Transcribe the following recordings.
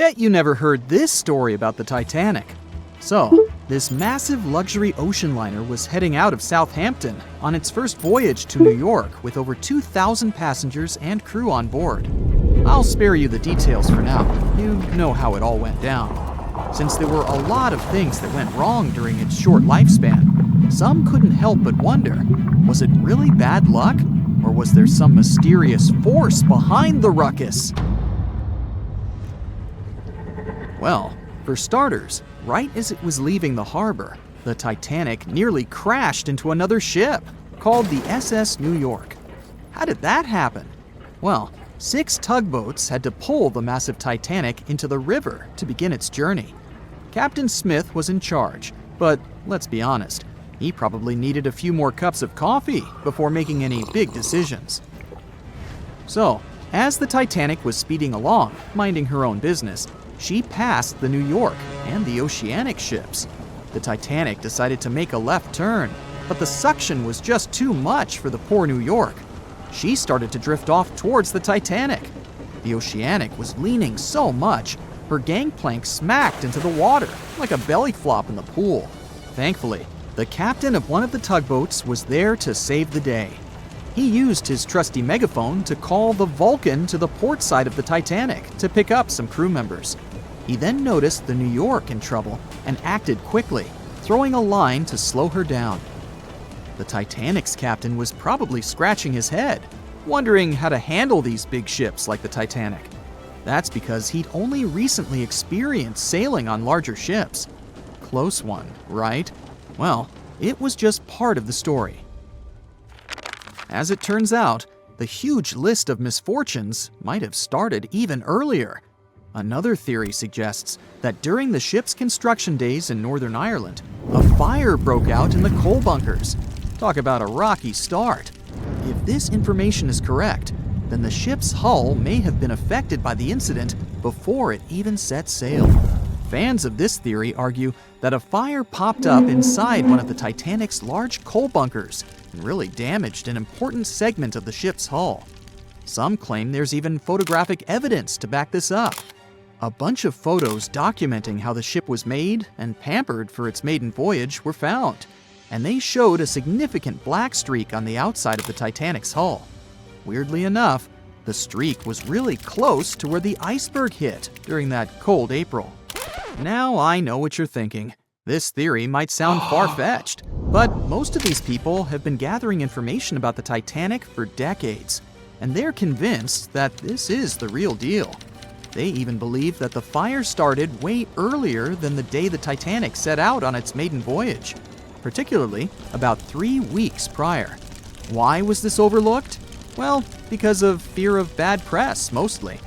Bet you never heard this story about the Titanic. So, this massive luxury ocean liner was heading out of Southampton on its first voyage to New York with over 2,000 passengers and crew on board. I'll spare you the details for now. You know how it all went down. Since there were a lot of things that went wrong during its short lifespan, some couldn't help but wonder, was it really bad luck? Or was there some mysterious force behind the ruckus? Well, for starters, right as it was leaving the harbor, the Titanic nearly crashed into another ship, called the SS New York. How did that happen? Well, 6 tugboats had to pull the massive Titanic into the river to begin its journey. Captain Smith was in charge, but let's be honest, he probably needed a few more cups of coffee before making any big decisions. So, as the Titanic was speeding along, minding her own business, she passed the New York and the Oceanic ships. The Titanic decided to make a left turn, but the suction was just too much for the poor New York. She started to drift off towards the Titanic. The Oceanic was leaning so much, her gangplank smacked into the water like a belly flop in the pool. Thankfully, the captain of one of the tugboats was there to save the day. He used his trusty megaphone to call the Vulcan to the port side of the Titanic to pick up some crew members. He then noticed the New York in trouble and acted quickly, throwing a line to slow her down. The Titanic's captain was probably scratching his head, wondering how to handle these big ships like the Titanic. That's because he'd only recently experienced sailing on larger ships. Close one, right? Well, it was just part of the story. As it turns out, the huge list of misfortunes might have started even earlier. Another theory suggests that during the ship's construction days in Northern Ireland, a fire broke out in the coal bunkers. Talk about a rocky start. If this information is correct, then the ship's hull may have been affected by the incident before it even set sail. Fans of this theory argue that a fire popped up inside one of the Titanic's large coal bunkers and really damaged an important segment of the ship's hull. Some claim there's even photographic evidence to back this up. A bunch of photos documenting how the ship was made and pampered for its maiden voyage were found, and they showed a significant black streak on the outside of the Titanic's hull. Weirdly enough, the streak was really close to where the iceberg hit during that cold April. Now I know what you're thinking. This theory might sound far-fetched, but most of these people have been gathering information about the Titanic for decades, and they're convinced that this is the real deal. They even believe that the fire started way earlier than the day the Titanic set out on its maiden voyage, particularly about 3 weeks prior. Why was this overlooked? Well, because of fear of bad press, mostly.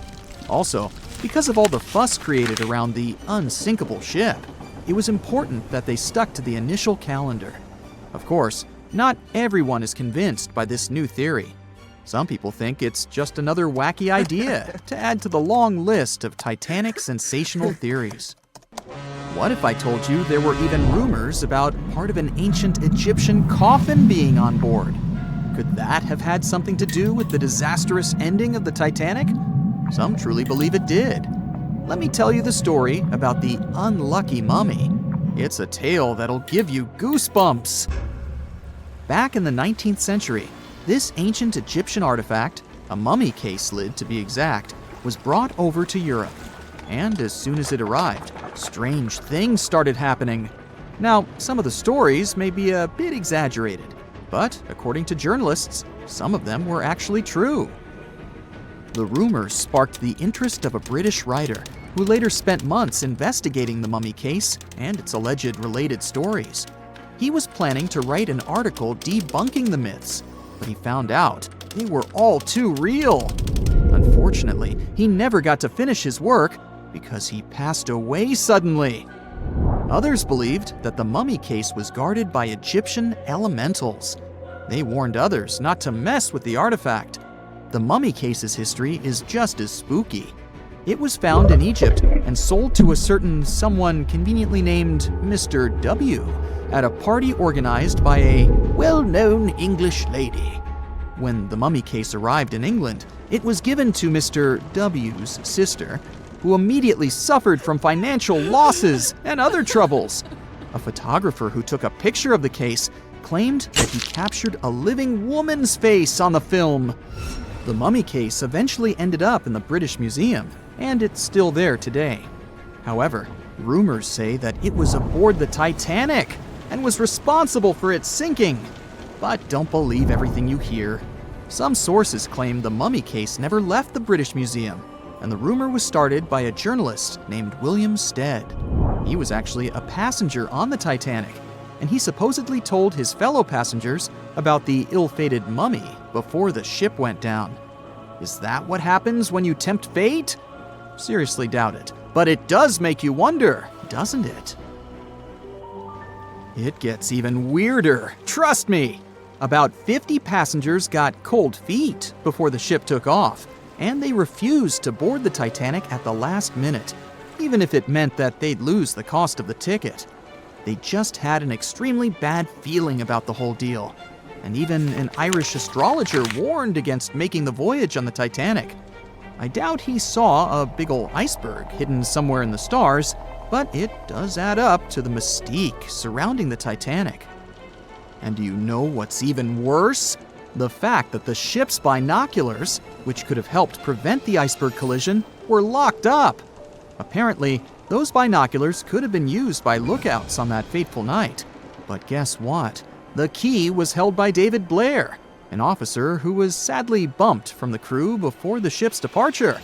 Also, because of all the fuss created around the unsinkable ship, it was important that they stuck to the initial calendar. Of course, not everyone is convinced by this new theory. Some people think it's just another wacky idea to add to the long list of Titanic sensational theories. What if I told you there were even rumors about part of an ancient Egyptian coffin being on board? Could that have had something to do with the disastrous ending of the Titanic? Some truly believe it did. Let me tell you the story about the unlucky mummy. It's a tale that'll give you goosebumps. Back in the 19th century, this ancient Egyptian artifact, a mummy case lid to be exact, was brought over to Europe. And as soon as it arrived, strange things started happening. Now, some of the stories may be a bit exaggerated, but according to journalists, some of them were actually true. The rumors sparked the interest of a British writer who later spent months investigating the mummy case and its alleged related stories. He was planning to write an article debunking the myths, but he found out they were all too real. Unfortunately, he never got to finish his work because he passed away suddenly. Others believed that the mummy case was guarded by Egyptian elementals. They warned others not to mess with the artifact. The mummy case's history is just as spooky. It was found in Egypt and sold to a certain someone conveniently named Mr. W at a party organized by a well-known English lady. When the mummy case arrived in England, it was given to Mr. W's sister, who immediately suffered from financial losses and other troubles. A photographer who took a picture of the case claimed that he captured a living woman's face on the film. The mummy case eventually ended up in the British Museum, and it's still there today. However, rumors say that it was aboard the Titanic and was responsible for its sinking. But don't believe everything you hear. Some sources claim the mummy case never left the British Museum, and the rumor was started by a journalist named William Stead. He was actually a passenger on the Titanic, and he supposedly told his fellow passengers about the ill-fated mummy before the ship went down. Is that what happens when you tempt fate? Seriously doubt it, but it does make you wonder, doesn't it? It gets even weirder, trust me. About 50 passengers got cold feet before the ship took off, and they refused to board the Titanic at the last minute, even if it meant that they'd lose the cost of the ticket. They just had an extremely bad feeling about the whole deal, and even an Irish astrologer warned against making the voyage on the Titanic. I doubt he saw a big ol' iceberg hidden somewhere in the stars, but it does add up to the mystique surrounding the Titanic. And do you know what's even worse? The fact that the ship's binoculars, which could have helped prevent the iceberg collision, were locked up. Apparently, those binoculars could have been used by lookouts on that fateful night. But guess what? The key was held by David Blair, an officer who was sadly bumped from the crew before the ship's departure.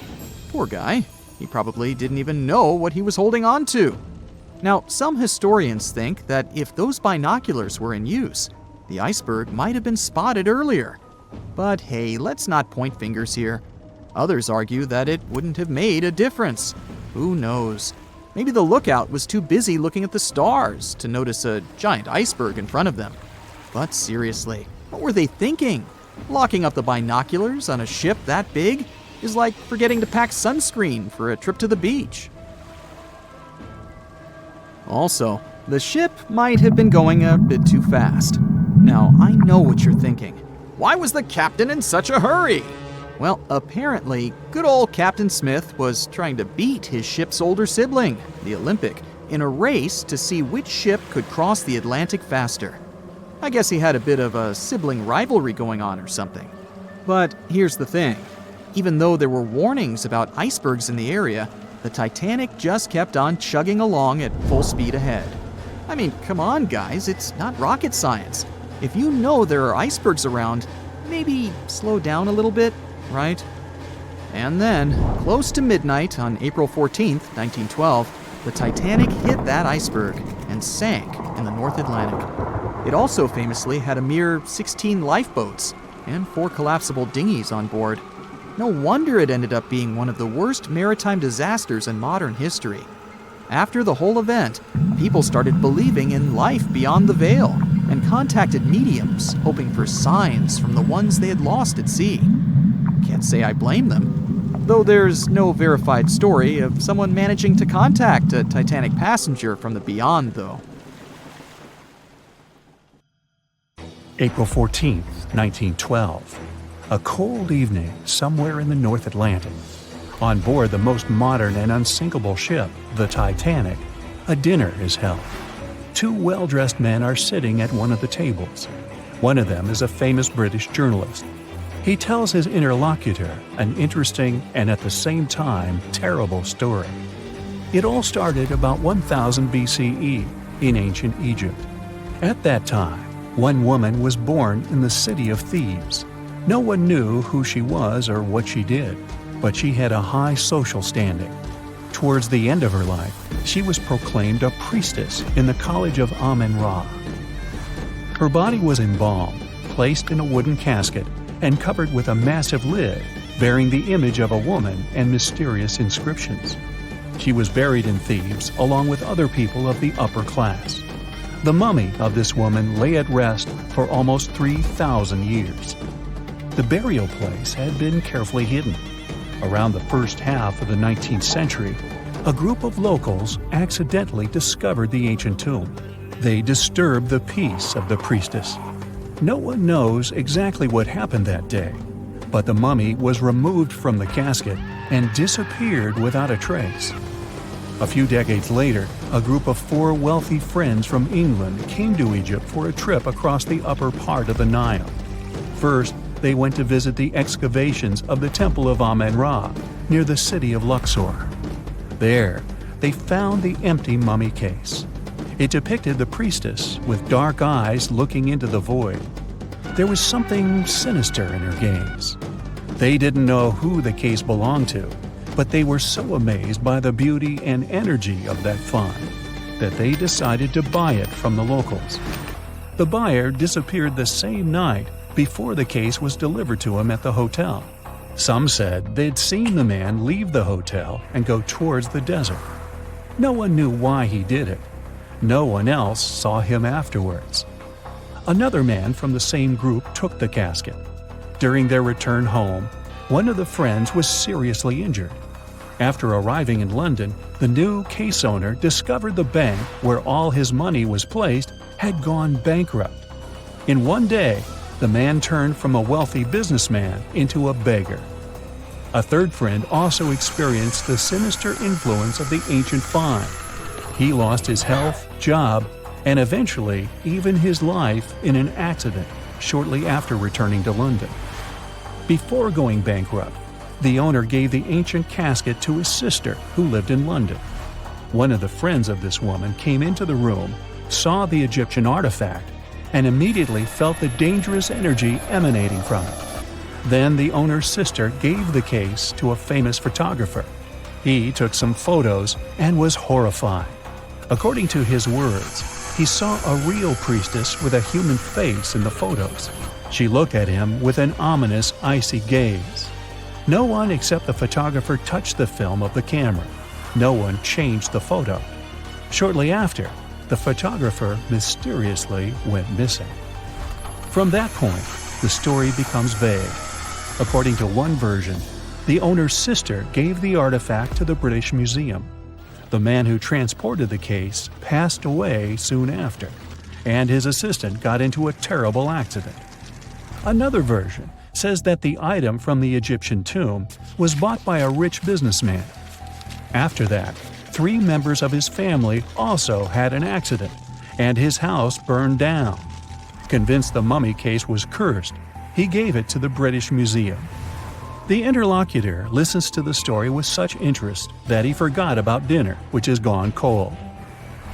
Poor guy. He probably didn't even know what he was holding on to. Now, some historians think that if those binoculars were in use, the iceberg might have been spotted earlier. But hey, let's not point fingers here. Others argue that it wouldn't have made a difference. Who knows? Maybe the lookout was too busy looking at the stars to notice a giant iceberg in front of them. But seriously, what were they thinking? Locking up the binoculars on a ship that big is like forgetting to pack sunscreen for a trip to the beach. Also, the ship might have been going a bit too fast. Now, I know what you're thinking. Why was the captain in such a hurry? Well, apparently, good old Captain Smith was trying to beat his ship's older sibling, the Olympic, in a race to see which ship could cross the Atlantic faster. I guess he had a bit of a sibling rivalry going on or something. But here's the thing. Even though there were warnings about icebergs in the area, the Titanic just kept on chugging along at full speed ahead. I mean, come on, guys, it's not rocket science. If you know there are icebergs around, maybe slow down a little bit, right? And then, close to midnight on April 14th, 1912, the Titanic hit that iceberg and sank in the North Atlantic. It also famously had a mere 16 lifeboats and 4 collapsible dinghies on board. No wonder it ended up being one of the worst maritime disasters in modern history. After the whole event, people started believing in life beyond the veil and contacted mediums, hoping for signs from the ones they had lost at sea. Can't say I blame them, though there's no verified story of someone managing to contact a Titanic passenger from the beyond, though. April 14th, 1912. A cold evening somewhere in the North Atlantic. On board the most modern and unsinkable ship, the Titanic, a dinner is held. 2 well-dressed men are sitting at one of the tables. One of them is a famous British journalist. He tells his interlocutor an interesting and at the same time terrible story. It all started about 1000 BCE in ancient Egypt. At that time, one woman was born in the city of Thebes. No one knew who she was or what she did, but she had a high social standing. Towards the end of her life, she was proclaimed a priestess in the College of Amen-Ra. Her body was embalmed, placed in a wooden casket, and covered with a massive lid bearing the image of a woman and mysterious inscriptions. She was buried in Thebes along with other people of the upper class. The mummy of this woman lay at rest for almost 3,000 years. The burial place had been carefully hidden. Around the first half of the 19th century, a group of locals accidentally discovered the ancient tomb. They disturbed the peace of the priestess. No one knows exactly what happened that day, but the mummy was removed from the casket and disappeared without a trace. A few decades later, a group of 4 wealthy friends from England came to Egypt for a trip across the upper part of the Nile. First, they went to visit the excavations of the Temple of Amen-Ra near the city of Luxor. There, they found the empty mummy case. It depicted the priestess with dark eyes looking into the void. There was something sinister in her gaze. They didn't know who the case belonged to, but they were so amazed by the beauty and energy of that find that they decided to buy it from the locals. The buyer disappeared the same night before the case was delivered to him at the hotel. Some said they'd seen the man leave the hotel and go towards the desert. No one knew why he did it. No one else saw him afterwards. Another man from the same group took the casket. During their return home, one of the friends was seriously injured. After arriving in London, the new case owner discovered the bank where all his money was placed had gone bankrupt. In one day, the man turned from a wealthy businessman into a beggar. A third friend also experienced the sinister influence of the ancient find. He lost his health, job, and eventually even his life in an accident shortly after returning to London. Before going bankrupt, the owner gave the ancient casket to his sister who lived in London. One of the friends of this woman came into the room, saw the Egyptian artifact, and immediately felt the dangerous energy emanating from it. Then the owner's sister gave the case to a famous photographer. He took some photos and was horrified. According to his words, he saw a real priestess with a human face in the photos. She looked at him with an ominous, icy gaze. No one except the photographer touched the film of the camera. No one changed the photo. Shortly after, the photographer mysteriously went missing. From that point, the story becomes vague. According to one version, the owner's sister gave the artifact to the British Museum. The man who transported the case passed away soon after, and his assistant got into a terrible accident. Another version says that the item from the Egyptian tomb was bought by a rich businessman. After that, 3 members of his family also had an accident, and his house burned down. Convinced the mummy case was cursed, he gave it to the British Museum. The interlocutor listens to the story with such interest that he forgot about dinner, which has gone cold.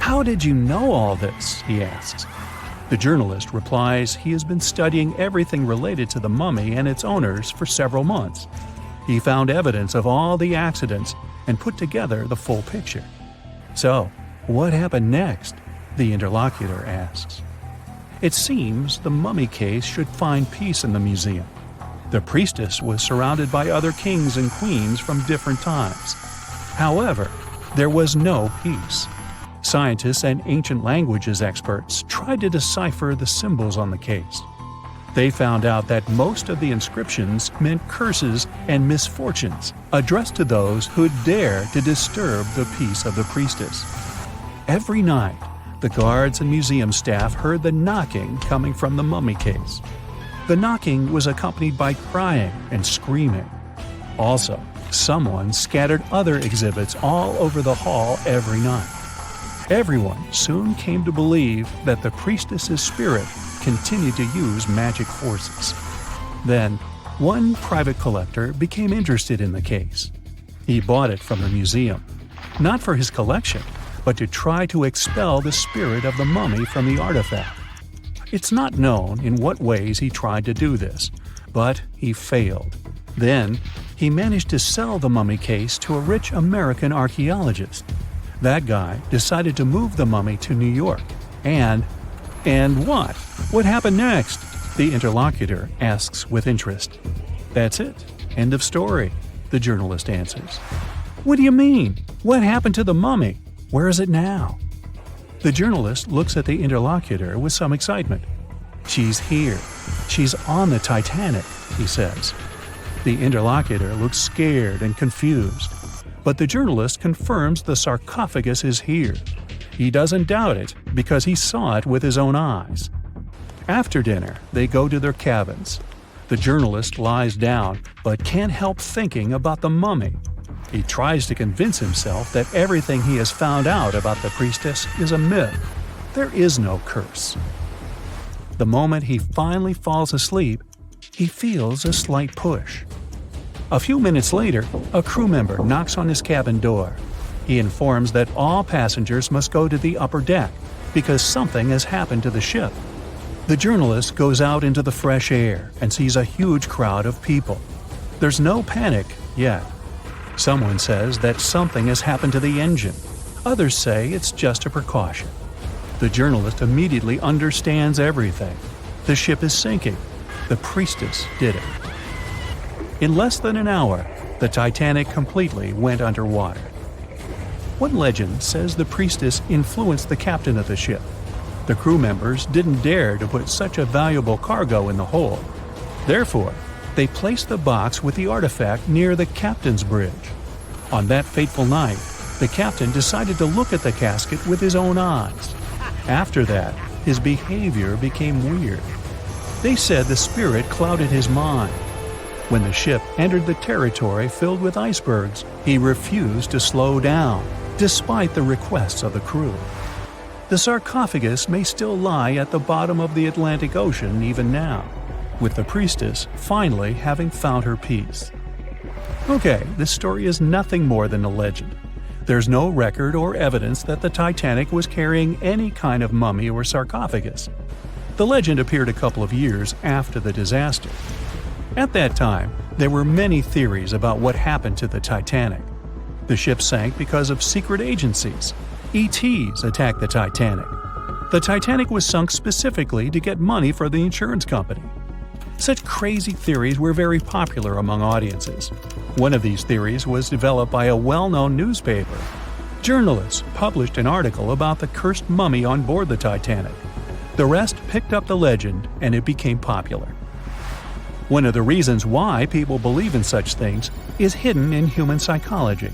"How did you know all this?" he asks. The journalist replies he has been studying everything related to the mummy and its owners for several months. He found evidence of all the accidents and put together the full picture. "So, what happened next?" the interlocutor asks. It seems the mummy case should find peace in the museum. The priestess was surrounded by other kings and queens from different times. However, there was no peace. Scientists and ancient languages experts tried to decipher the symbols on the case. They found out that most of the inscriptions meant curses and misfortunes addressed to those who'd dare to disturb the peace of the priestess. Every night, the guards and museum staff heard the knocking coming from the mummy case. The knocking was accompanied by crying and screaming. Also, someone scattered other exhibits all over the hall every night. Everyone soon came to believe that the priestess's spirit continued to use magic forces. Then, one private collector became interested in the case. He bought it from the museum, not for his collection, but to try to expel the spirit of the mummy from the artifact. It's not known in what ways he tried to do this, but he failed. Then, he managed to sell the mummy case to a rich American archaeologist. That guy decided to move the mummy to New York. And what? What happened next? The interlocutor asks with interest. "That's it. End of story," the journalist answers. "What do you mean? What happened to the mummy? Where is it now?" The journalist looks at the interlocutor with some excitement. "She's here. She's on the Titanic," he says. The interlocutor looks scared and confused, but the journalist confirms the sarcophagus is here. He doesn't doubt it because he saw it with his own eyes. After dinner, they go to their cabins. The journalist lies down but can't help thinking about the mummy He tries to convince himself that everything he has found out about the priestess is a myth. There is no curse. The moment he finally falls asleep, he feels a slight push. A few minutes later, a crew member knocks on his cabin door. He informs that all passengers must go to the upper deck because something has happened to the ship. The journalist goes out into the fresh air and sees a huge crowd of people. There's no panic yet. Someone says that something has happened to the engine. Others say it's just a precaution. The journalist immediately understands everything. The ship is sinking. The priestess did it. In less than an hour, the Titanic completely went underwater. One legend says the priestess influenced the captain of the ship. The crew members didn't dare to put such a valuable cargo in the hold. Therefore, they placed the box with the artifact near the captain's bridge. On that fateful night, the captain decided to look at the casket with his own eyes. After that, his behavior became weird. They said the spirit clouded his mind. When the ship entered the territory filled with icebergs, he refused to slow down, despite the requests of the crew. The sarcophagus may still lie at the bottom of the Atlantic Ocean even now, with the priestess finally having found her peace. Okay, this story is nothing more than a legend. There's no record or evidence that the Titanic was carrying any kind of mummy or sarcophagus. The legend appeared a couple of years after the disaster. At that time, there were many theories about what happened to the Titanic. The ship sank because of secret agencies. ETs attacked the Titanic. The Titanic was sunk specifically to get money for the insurance company. Such crazy theories were very popular among audiences. One of these theories was developed by a well-known newspaper. Journalists published an article about the cursed mummy on board the Titanic. The rest picked up the legend, and it became popular. One of the reasons why people believe in such things is hidden in human psychology.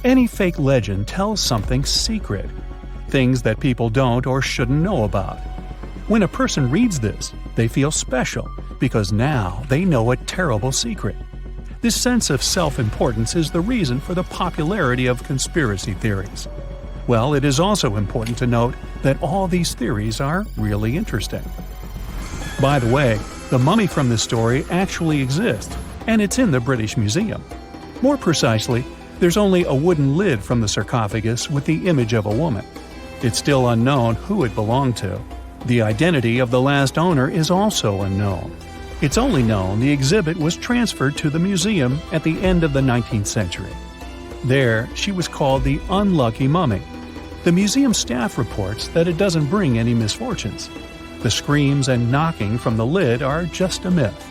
Any fake legend tells something secret, things that people don't or shouldn't know about. When a person reads this, they feel special because now they know a terrible secret. This sense of self-importance is the reason for the popularity of conspiracy theories. Well, it is also important to note that all these theories are really interesting. By the way, the mummy from this story actually exists, and it's in the British Museum. More precisely, there's only a wooden lid from the sarcophagus with the image of a woman. It's still unknown who it belonged to. The identity of the last owner is also unknown. It's only known the exhibit was transferred to the museum at the end of the 19th century. There, she was called the Unlucky Mummy. The museum staff reports that it doesn't bring any misfortunes. The screams and knocking from the lid are just a myth.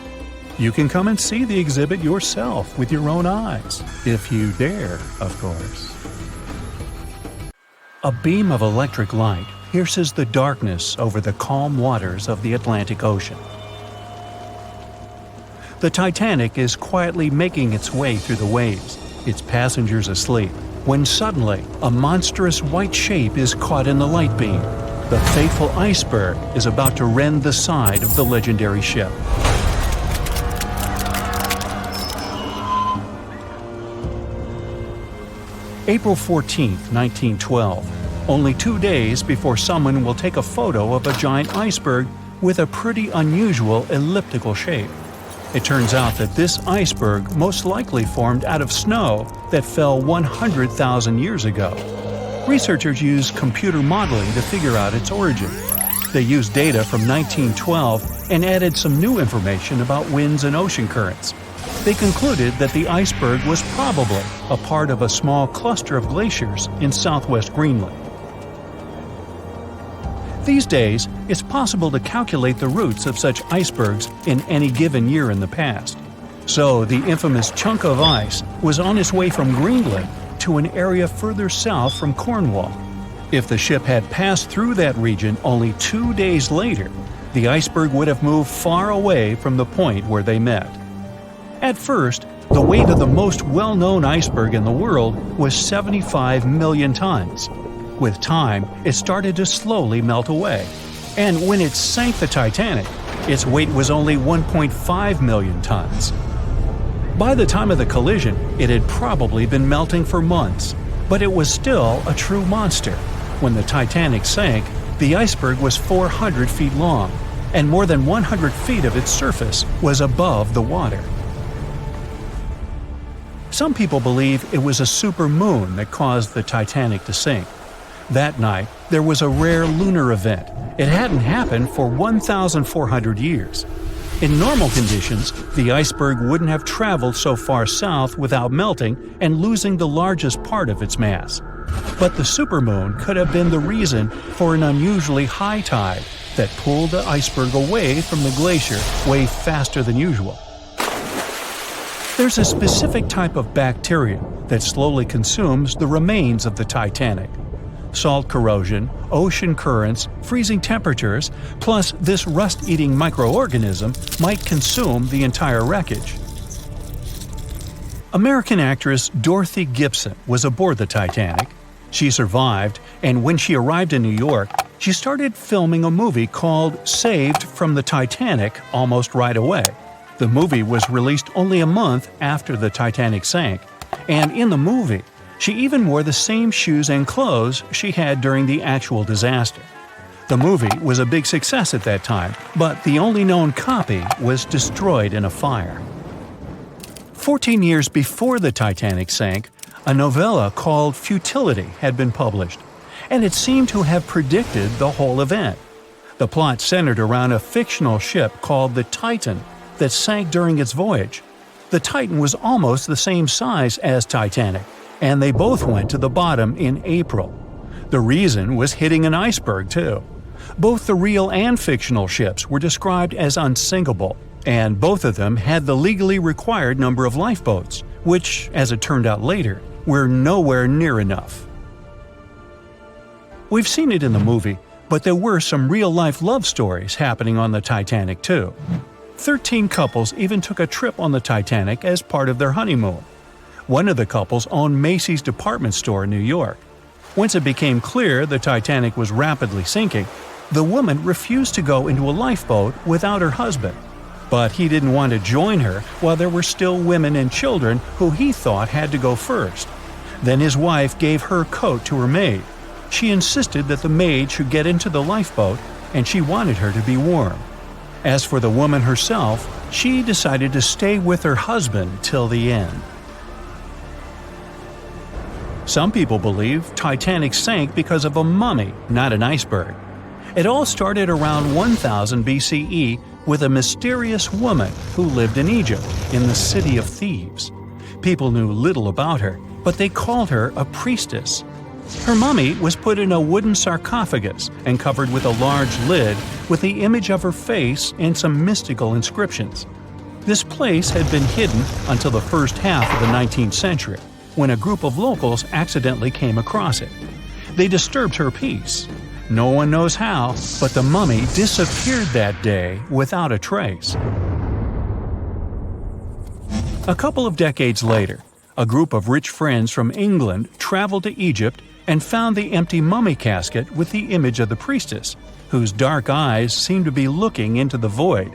You can come and see the exhibit yourself with your own eyes, if you dare, of course. A beam of electric light pierces the darkness over the calm waters of the Atlantic Ocean. The Titanic is quietly making its way through the waves, its passengers asleep, when suddenly a monstrous white shape is caught in the light beam. The fateful iceberg is about to rend the side of the legendary ship. April 14, 1912, only 2 days before someone will take a photo of a giant iceberg with a pretty unusual elliptical shape. It turns out that this iceberg most likely formed out of snow that fell 100,000 years ago. Researchers used computer modeling to figure out its origin. They used data from 1912 and added some new information about winds and ocean currents. They concluded that the iceberg was probably a part of a small cluster of glaciers in southwest Greenland. These days, it's possible to calculate the routes of such icebergs in any given year in the past. So the infamous chunk of ice was on its way from Greenland to an area further south from Cornwall. If the ship had passed through that region only 2 days later, the iceberg would have moved far away from the point where they met. At first, the weight of the most well-known iceberg in the world was 75 million tons. With time, it started to slowly melt away. And when it sank the Titanic, its weight was only 1.5 million tons. By the time of the collision, it had probably been melting for months, but it was still a true monster. When the Titanic sank, the iceberg was 400 feet long, and more than 100 feet of its surface was above the water. Some people believe it was a supermoon that caused the Titanic to sink. That night, there was a rare lunar event. It hadn't happened for 1,400 years. In normal conditions, the iceberg wouldn't have traveled so far south without melting and losing the largest part of its mass. But the supermoon could have been the reason for an unusually high tide that pulled the iceberg away from the glacier way faster than usual. There's a specific type of bacteria that slowly consumes the remains of the Titanic. Salt corrosion, ocean currents, freezing temperatures, plus this rust-eating microorganism might consume the entire wreckage. American actress Dorothy Gibson was aboard the Titanic. She survived, and when she arrived in New York, she started filming a movie called Saved from the Titanic almost right away. The movie was released only a month after the Titanic sank, and in the movie, she even wore the same shoes and clothes she had during the actual disaster. The movie was a big success at that time, but the only known copy was destroyed in a fire. 14 years before the Titanic sank, a novella called Futility had been published, and it seemed to have predicted the whole event. The plot centered around a fictional ship called the Titan that sank during its voyage. The Titan was almost the same size as Titanic, and they both went to the bottom in April. The reason was hitting an iceberg, too. Both the real and fictional ships were described as unsinkable, and both of them had the legally required number of lifeboats, which, as it turned out later, were nowhere near enough. We've seen it in the movie, but there were some real-life love stories happening on the Titanic, too. 13 couples even took a trip on the Titanic as part of their honeymoon. One of the couples owned Macy's department store in New York. Once it became clear the Titanic was rapidly sinking, the woman refused to go into a lifeboat without her husband. But he didn't want to join her while there were still women and children who he thought had to go first. Then his wife gave her coat to her maid. She insisted that the maid should get into the lifeboat, and she wanted her to be warm. As for the woman herself, she decided to stay with her husband till the end. Some people believe Titanic sank because of a mummy, not an iceberg. It all started around 1000 BCE with a mysterious woman who lived in Egypt, in the city of Thebes. People knew little about her, but they called her a priestess. Her mummy was put in a wooden sarcophagus and covered with a large lid with the image of her face and some mystical inscriptions. This place had been hidden until the first half of the 19th century, when a group of locals accidentally came across it. They disturbed her peace. No one knows how, but the mummy disappeared that day without a trace. A couple of decades later, a group of rich friends from England traveled to Egypt and found the empty mummy casket with the image of the priestess, whose dark eyes seemed to be looking into the void.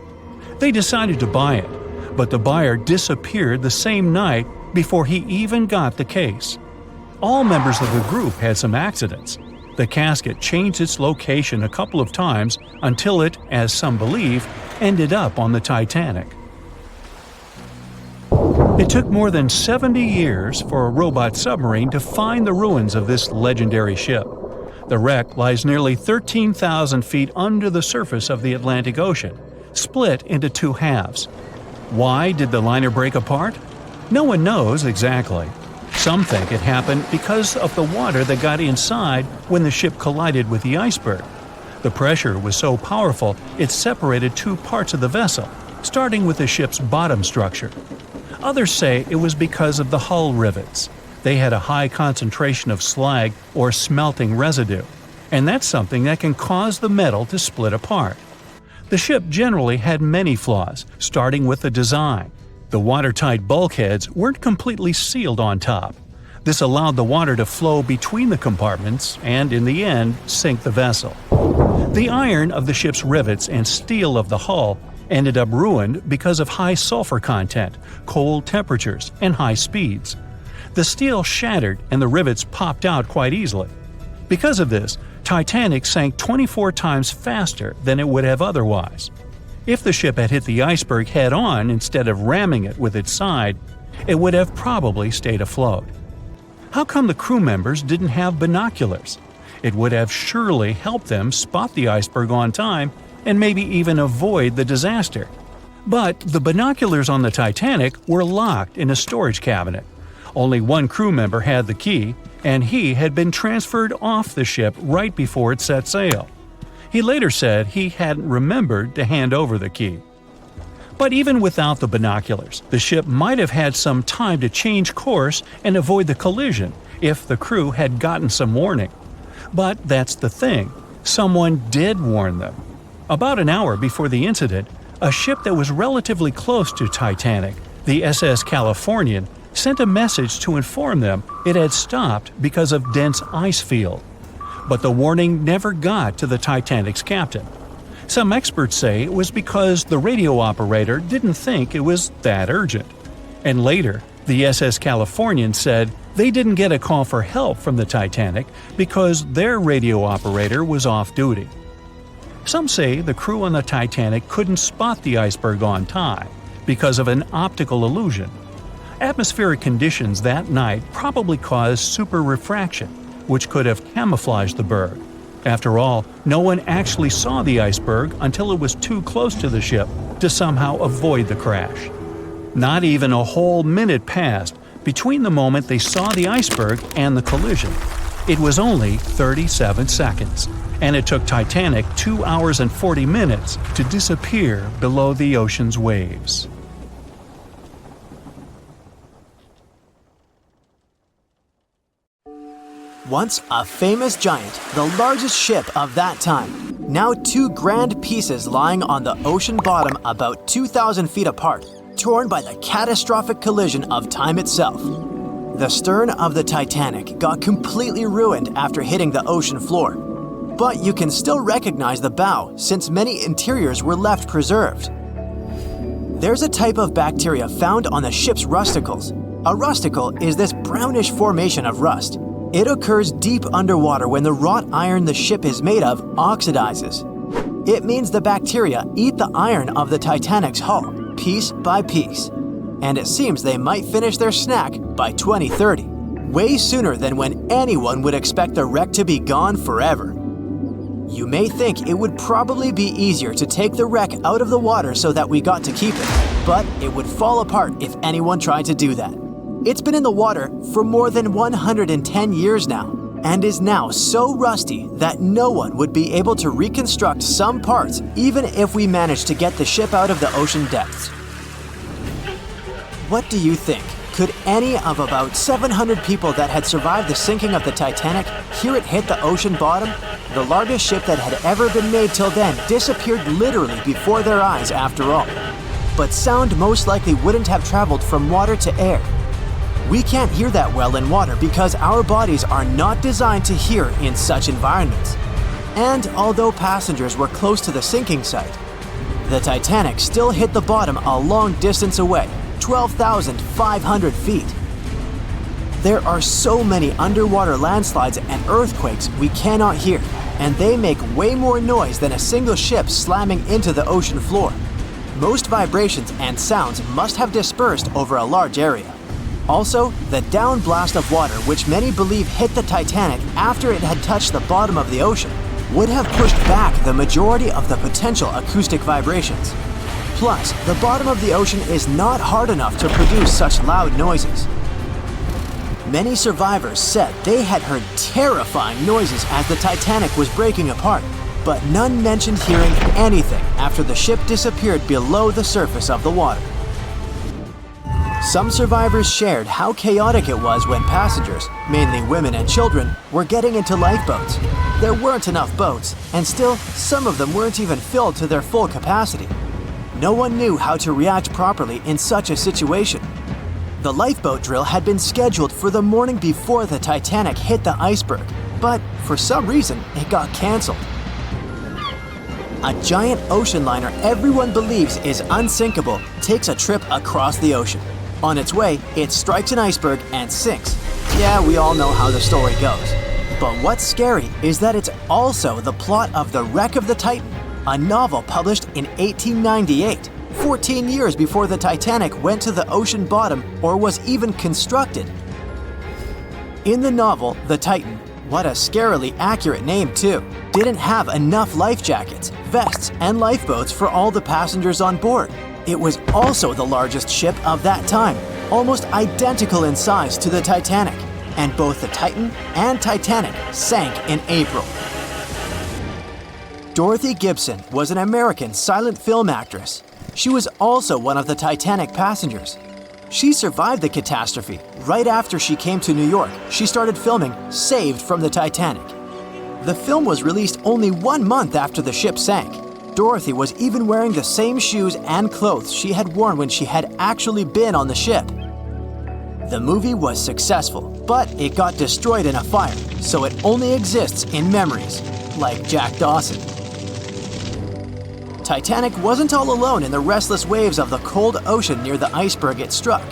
They decided to buy it, but the buyer disappeared the same night before he even got the case. All members of the group had some accidents. The casket changed its location a couple of times until it, as some believe, ended up on the Titanic. It took more than 70 years for a robot submarine to find the ruins of this legendary ship. The wreck lies nearly 13,000 feet under the surface of the Atlantic Ocean, split into two halves. Why did the liner break apart? No one knows exactly. Some think it happened because of the water that got inside when the ship collided with the iceberg. The pressure was so powerful it separated two parts of the vessel, starting with the ship's bottom structure. Others say it was because of the hull rivets. They had a high concentration of slag or smelting residue, and that's something that can cause the metal to split apart. The ship generally had many flaws, starting with the design. The watertight bulkheads weren't completely sealed on top. This allowed the water to flow between the compartments and, in the end, sink the vessel. The iron of the ship's rivets and steel of the hull ended up ruined because of high sulfur content, cold temperatures, and high speeds. The steel shattered and the rivets popped out quite easily. Because of this, Titanic sank 24 times faster than it would have otherwise. If the ship had hit the iceberg head-on instead of ramming it with its side, it would have probably stayed afloat. How come the crew members didn't have binoculars? It would have surely helped them spot the iceberg on time and maybe even avoid the disaster. But the binoculars on the Titanic were locked in a storage cabinet. Only one crew member had the key, and he had been transferred off the ship right before it set sail. He later said he hadn't remembered to hand over the key. But even without the binoculars, the ship might have had some time to change course and avoid the collision if the crew had gotten some warning. But that's the thing, someone did warn them. About an hour before the incident, a ship that was relatively close to Titanic, the SS Californian, sent a message to inform them it had stopped because of dense ice field. But the warning never got to the Titanic's captain. Some experts say it was because the radio operator didn't think it was that urgent. And later, the SS Californian said they didn't get a call for help from the Titanic because their radio operator was off duty. Some say the crew on the Titanic couldn't spot the iceberg on time because of an optical illusion. Atmospheric conditions that night probably caused super refraction, which could have camouflaged the berg. After all, no one actually saw the iceberg until it was too close to the ship to somehow avoid the crash. Not even a whole minute passed between the moment they saw the iceberg and the collision. It was only 37 seconds, and it took Titanic 2 hours and 40 minutes to disappear below the ocean's waves. Once a famous giant, the largest ship of that time, now two grand pieces lying on the ocean bottom about 2,000 feet apart, torn by the catastrophic collision of time itself. The stern of the Titanic got completely ruined after hitting the ocean floor, but you can still recognize the bow since many interiors were left preserved. There's a type of bacteria found on the ship's rusticles. A rusticle is this brownish formation of rust. It occurs deep underwater when the wrought iron the ship is made of oxidizes. It means the bacteria eat the iron of the Titanic's hull, piece by piece. And it seems they might finish their snack by 2030, way sooner than when anyone would expect the wreck to be gone forever. You may think it would probably be easier to take the wreck out of the water so that we got to keep it, but it would fall apart if anyone tried to do that. It's been in the water for more than 110 years now, and is now so rusty that no one would be able to reconstruct some parts even if we managed to get the ship out of the ocean depths. What do you think? Could any of about 700 people that had survived the sinking of the Titanic hear it hit the ocean bottom? The largest ship that had ever been made till then disappeared literally before their eyes after all. But sound most likely wouldn't have traveled from water to air. We can't hear that well in water because our bodies are not designed to hear in such environments. And although passengers were close to the sinking site, the Titanic still hit the bottom a long distance away, 12,500 feet. There are so many underwater landslides and earthquakes we cannot hear, and they make way more noise than a single ship slamming into the ocean floor. Most vibrations and sounds must have dispersed over a large area. Also, the downblast of water, which many believe hit the Titanic after it had touched the bottom of the ocean, would have pushed back the majority of the potential acoustic vibrations. Plus, the bottom of the ocean is not hard enough to produce such loud noises. Many survivors said they had heard terrifying noises as the Titanic was breaking apart, but none mentioned hearing anything after the ship disappeared below the surface of the water. Some survivors shared how chaotic it was when passengers, mainly women and children, were getting into lifeboats. There weren't enough boats, and still, some of them weren't even filled to their full capacity. No one knew how to react properly in such a situation. The lifeboat drill had been scheduled for the morning before the Titanic hit the iceberg, but for some reason, it got canceled. A giant ocean liner everyone believes is unsinkable takes a trip across the ocean. On its way, it strikes an iceberg and sinks. Yeah, we all know how the story goes. But what's scary is that it's also the plot of The Wreck of the Titan, a novel published in 1898, 14 years before the Titanic went to the ocean bottom or was even constructed. In the novel, the Titan, what a scarily accurate name too, didn't have enough life jackets, vests, and lifeboats for all the passengers on board. It was also the largest ship of that time, almost identical in size to the Titanic, and both the Titan and Titanic sank in April. Dorothy Gibson was an American silent film actress. She was also one of the Titanic passengers. She survived the catastrophe. Right after she came to New York, she started filming Saved from the Titanic. The film was released only 1 month after the ship sank. Dorothy was even wearing the same shoes and clothes she had worn when she had actually been on the ship. The movie was successful, but it got destroyed in a fire, so it only exists in memories, like Jack Dawson. Titanic wasn't all alone in the restless waves of the cold ocean near the iceberg it struck.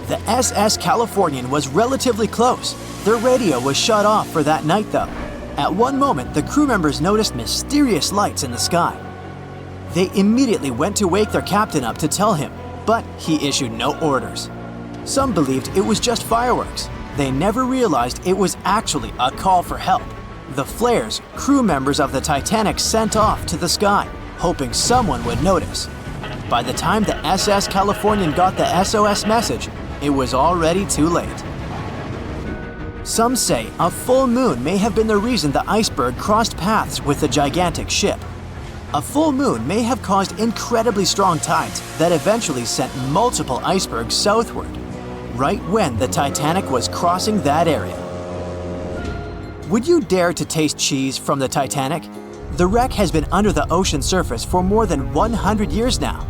The SS Californian was relatively close. Their radio was shut off for that night though. At one moment, the crew members noticed mysterious lights in the sky. They immediately went to wake their captain up to tell him, but he issued no orders. Some believed it was just fireworks. They never realized it was actually a call for help. The flares crew members of the Titanic sent off to the sky, hoping someone would notice. By the time the SS Californian got the SOS message, it was already too late. Some say a full moon may have been the reason the iceberg crossed paths with the gigantic ship. A full moon may have caused incredibly strong tides that eventually sent multiple icebergs southward, right when the Titanic was crossing that area. Would you dare to taste cheese from the Titanic? The wreck has been under the ocean surface for more than 100 years now.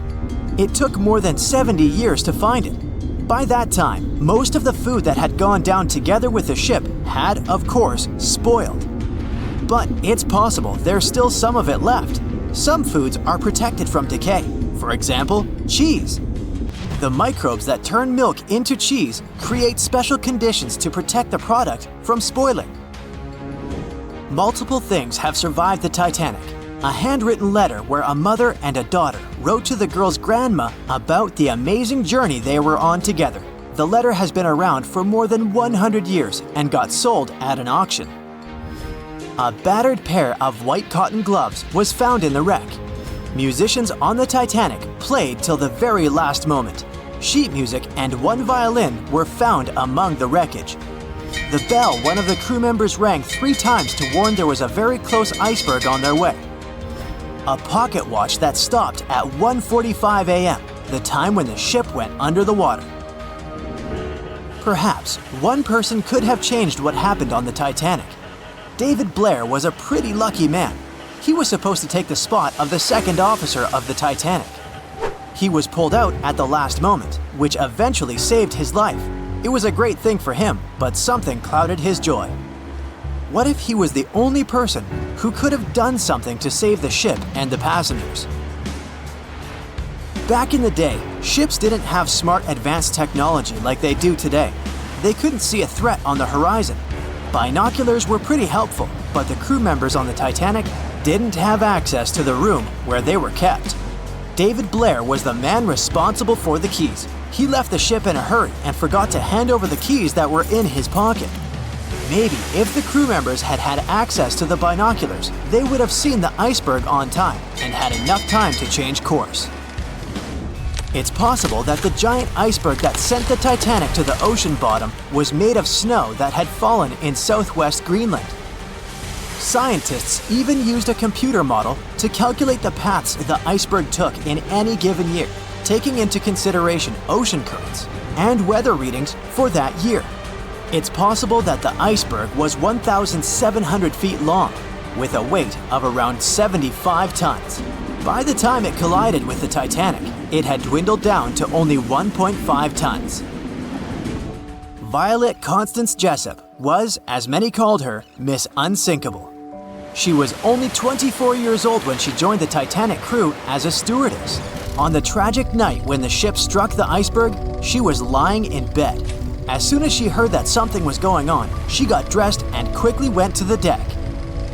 It took more than 70 years to find it. By that time, most of the food that had gone down together with the ship had, of course, spoiled. But it's possible there's still some of it left. Some foods are protected from decay. For example, cheese. The microbes that turn milk into cheese create special conditions to protect the product from spoiling. Multiple things have survived the Titanic. A handwritten letter where a mother and a daughter wrote to the girl's grandma about the amazing journey they were on together. The letter has been around for more than 100 years and got sold at an auction. A battered pair of white cotton gloves was found in the wreck. Musicians on the Titanic played till the very last moment. Sheet music and one violin were found among the wreckage. The bell one of the crew members rang 3 times to warn there was a very close iceberg on their way. A pocket watch that stopped at 1:45 a.m., the time when the ship went under the water. Perhaps one person could have changed what happened on the Titanic. David Blair was a pretty lucky man. He was supposed to take the spot of the second officer of the Titanic. He was pulled out at the last moment, which eventually saved his life. It was a great thing for him, but something clouded his joy. What if he was the only person who could have done something to save the ship and the passengers? Back in the day, ships didn't have smart advanced technology like they do today. They couldn't see a threat on the horizon. Binoculars were pretty helpful, but the crew members on the Titanic didn't have access to the room where they were kept. David Blair was the man responsible for the keys. He left the ship in a hurry and forgot to hand over the keys that were in his pocket. Maybe if the crew members had had access to the binoculars, they would have seen the iceberg on time and had enough time to change course. It's possible that the giant iceberg that sent the Titanic to the ocean bottom was made of snow that had fallen in southwest Greenland. Scientists even used a computer model to calculate the paths the iceberg took in any given year, taking into consideration ocean currents and weather readings for that year. It's possible that the iceberg was 1,700 feet long, with a weight of around 75 tons. By the time it collided with the Titanic, it had dwindled down to only 1.5 tons. Violet Constance Jessup was, as many called her, Miss Unsinkable. She was only 24 years old when she joined the Titanic crew as a stewardess. On the tragic night when the ship struck the iceberg, she was lying in bed. As soon as she heard that something was going on, she got dressed and quickly went to the deck.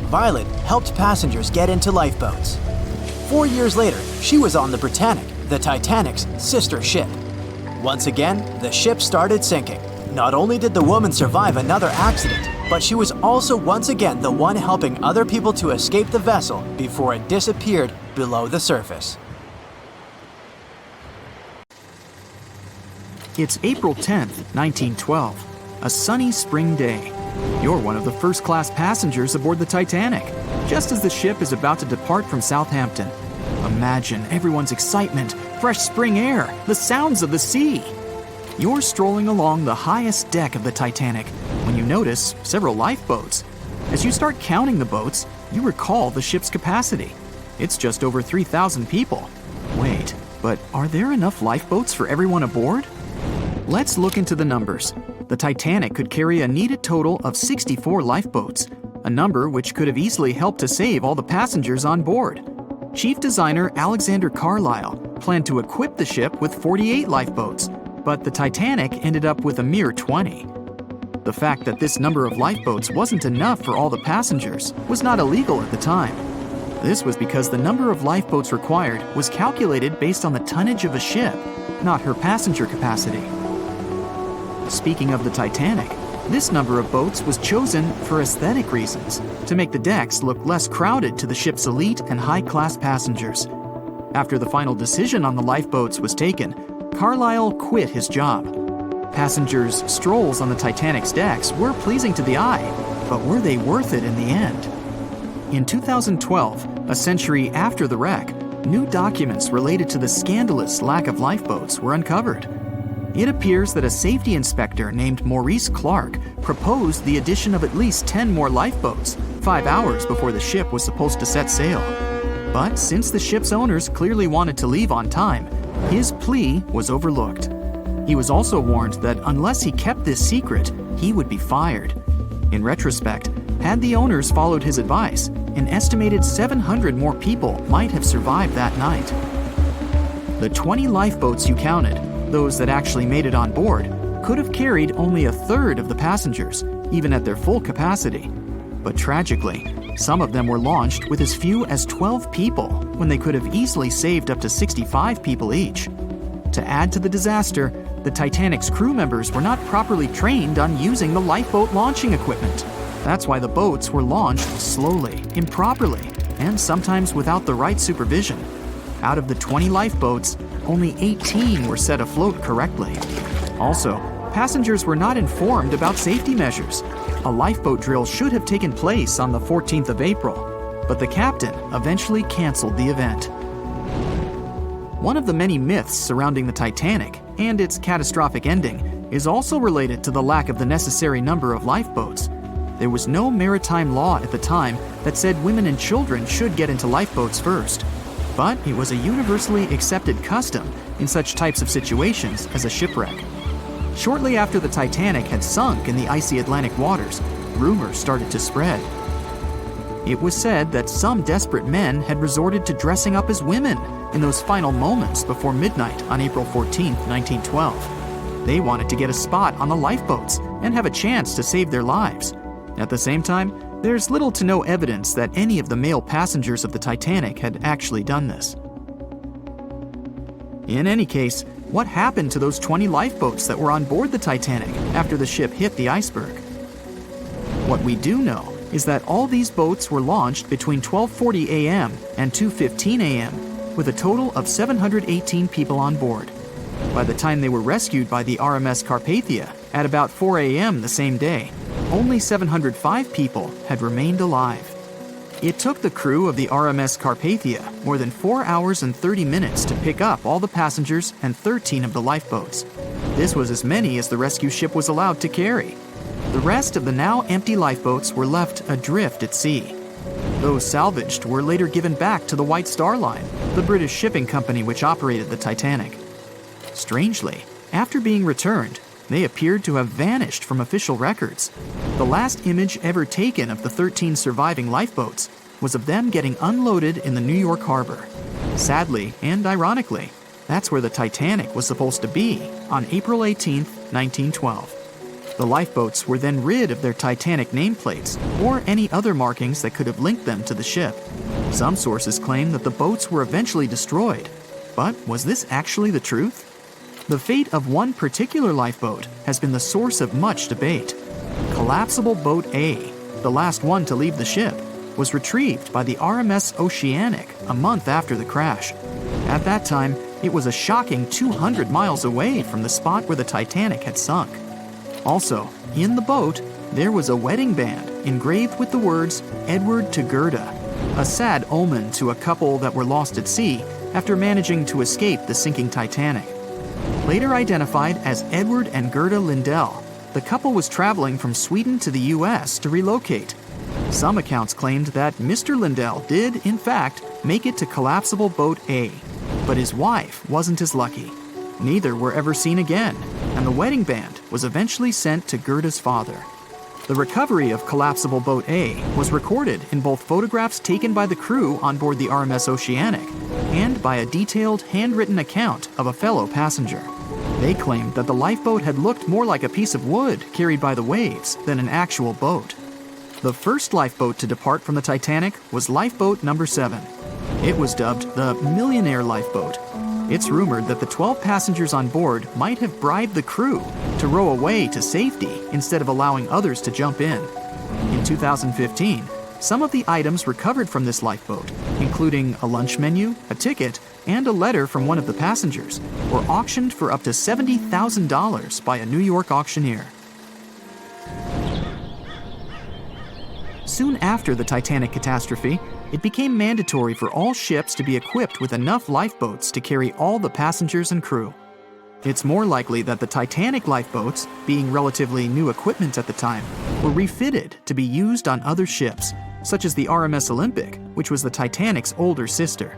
Violet helped passengers get into lifeboats. 4 years later, she was on the Britannic, the Titanic's sister ship. Once again, the ship started sinking. Not only did the woman survive another accident, but she was also once again the one helping other people to escape the vessel before it disappeared below the surface. It's April 10th, 1912, a sunny spring day. You're one of the first-class passengers aboard the Titanic, just as the ship is about to depart from Southampton. Imagine everyone's excitement, fresh spring air, the sounds of the sea. You're strolling along the highest deck of the Titanic when you notice several lifeboats. As you start counting the boats, you recall the ship's capacity. It's just over 3,000 people. Wait, but are there enough lifeboats for everyone aboard? Let's look into the numbers. The Titanic could carry a needed total of 64 lifeboats, a number which could have easily helped to save all the passengers on board. Chief designer Alexander Carlisle planned to equip the ship with 48 lifeboats, but the Titanic ended up with a mere 20. The fact that this number of lifeboats wasn't enough for all the passengers was not illegal at the time. This was because the number of lifeboats required was calculated based on the tonnage of a ship, not her passenger capacity. Speaking of the Titanic, this number of boats was chosen for aesthetic reasons, to make the decks look less crowded to the ship's elite and high-class passengers. After the final decision on the lifeboats was taken, Carlisle quit his job. Passengers' strolls on the Titanic's decks were pleasing to the eye, but were they worth it in the end? In 2012, a century after the wreck, new documents related to the scandalous lack of lifeboats were uncovered. It appears that a safety inspector named Maurice Clark proposed the addition of at least 10 more lifeboats, 5 hours before the ship was supposed to set sail. But since the ship's owners clearly wanted to leave on time, his plea was overlooked. He was also warned that unless he kept this secret, he would be fired. In retrospect, had the owners followed his advice, an estimated 700 more people might have survived that night. The 20 lifeboats you counted, those that actually made it on board, could have carried only a third of the passengers, even at their full capacity. But tragically, some of them were launched with as few as 12 people, when they could have easily saved up to 65 people each. To add to the disaster, the Titanic's crew members were not properly trained on using the lifeboat launching equipment. That's why the boats were launched slowly, improperly, and sometimes without the right supervision. Out of the 20 lifeboats, only 18 were set afloat correctly. Also, passengers were not informed about safety measures. A lifeboat drill should have taken place on the 14th of April, but the captain eventually canceled the event. One of the many myths surrounding the Titanic and its catastrophic ending is also related to the lack of the necessary number of lifeboats. There was no maritime law at the time that said women and children should get into lifeboats first. But it was a universally accepted custom in such types of situations as a shipwreck. Shortly after the Titanic had sunk in the icy Atlantic waters, rumors started to spread. It was said that some desperate men had resorted to dressing up as women in those final moments before midnight on April 14, 1912. They wanted to get a spot on the lifeboats and have a chance to save their lives. At the same time, there's little to no evidence that any of the male passengers of the Titanic had actually done this. In any case, what happened to those 20 lifeboats that were on board the Titanic after the ship hit the iceberg? What we do know is that all these boats were launched between 12:40 a.m. and 2:15 a.m., with a total of 718 people on board. By the time they were rescued by the RMS Carpathia at about 4 a.m. the same day, only 705 people had remained alive. It took the crew of the RMS Carpathia more than 4 hours and 30 minutes to pick up all the passengers and 13 of the lifeboats. This was as many as the rescue ship was allowed to carry. The rest of the now empty lifeboats were left adrift at sea. Those salvaged were later given back to the White Star Line, the British shipping company which operated the Titanic. Strangely, after being returned, They appeared to have vanished from official records. The last image ever taken of the 13 surviving lifeboats was of them getting unloaded in the New York harbor. Sadly, and ironically, that's where the Titanic was supposed to be on April 18, 1912. The lifeboats were then rid of their Titanic nameplates or any other markings that could have linked them to the ship. Some sources claim that the boats were eventually destroyed. But was this actually the truth? The fate of one particular lifeboat has been the source of much debate. Collapsible Boat A, the last one to leave the ship, was retrieved by the RMS Oceanic a month after the crash. At that time, it was a shocking 200 miles away from the spot where the Titanic had sunk. Also, in the boat, there was a wedding band engraved with the words Edward to Gerda, a sad omen to a couple that were lost at sea after managing to escape the sinking Titanic. Later identified as Edward and Gerda Lindell, the couple was traveling from Sweden to the U.S. to relocate. Some accounts claimed that Mr. Lindell did, in fact, make it to Collapsible Boat A, but his wife wasn't as lucky. Neither were ever seen again, and the wedding band was eventually sent to Gerda's father. The recovery of Collapsible Boat A was recorded in both photographs taken by the crew on board the RMS Oceanic and by a detailed handwritten account of a fellow passenger. They claimed that the lifeboat had looked more like a piece of wood carried by the waves than an actual boat. The first lifeboat to depart from the Titanic was Lifeboat Number 7. It was dubbed the Millionaire Lifeboat. It's rumored that the 12 passengers on board might have bribed the crew to row away to safety instead of allowing others to jump in. In 2015, some of the items recovered from this lifeboat, including a lunch menu, a ticket, and a letter from one of the passengers, were auctioned for up to $70,000 by a New York auctioneer. Soon after the Titanic catastrophe, it became mandatory for all ships to be equipped with enough lifeboats to carry all the passengers and crew. It's more likely that the Titanic lifeboats, being relatively new equipment at the time, were refitted to be used on other ships, such as the RMS Olympic, which was the Titanic's older sister.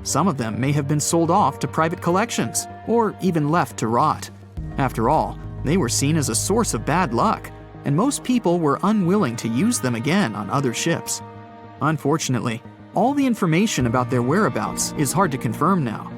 Some of them may have been sold off to private collections, or even left to rot. After all, they were seen as a source of bad luck, and most people were unwilling to use them again on other ships. Unfortunately, all the information about their whereabouts is hard to confirm now.